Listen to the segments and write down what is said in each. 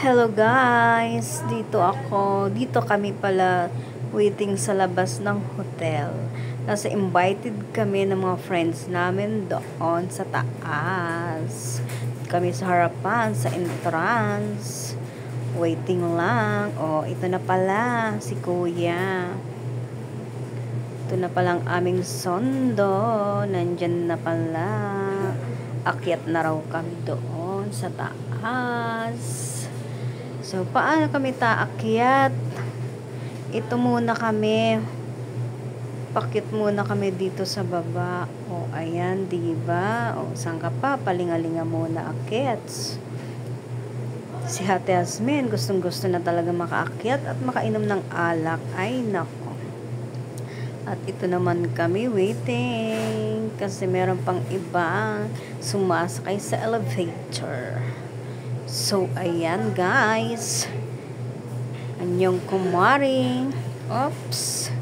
Hello guys, dito kami pala waiting sa labas ng hotel. Nasa invited kami ng mga friends namin doon sa taas. Kami sa harapan, sa entrance. Waiting lang. Oh, ito na pala si Kuya. Ito na palang aming sondo. Nandyan na pala. Akyat na raw kami doon sa taas. So, paano kami taakyat? Ito muna kami. Pakyat muna kami dito sa baba. O, ayan, diba? O, saan ka pa? Palingalinga muna akyats. Si Ate Asmin, gustong-gusto na talaga makaakyat at makainom ng alak. Ay, nako. At ito naman kami waiting. Kasi meron pang iba sumasakay sa elevator. So, ayan guys. Anyong kumari. Oops.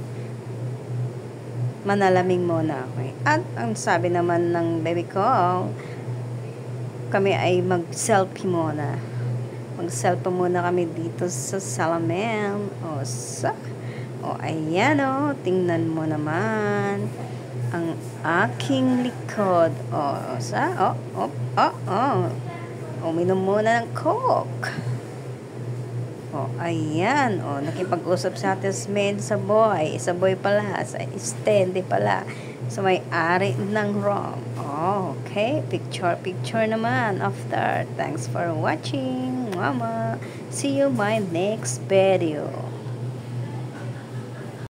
Manalamig muna ako. At ang sabi naman ng baby ko, kami ay mag-selfie muna. Mag-selfie muna kami dito sa salamin. O, ayan o. Tingnan mo naman ang aking likod. Uminom muna ng Coke. O, ayan. O, nakipag-usap sa atin sa boy. Sa boy pala. Sa Stanley pala. Sa may-ari ng room. O, okay. Picture naman after. Thanks for watching. Mama. See you my next video.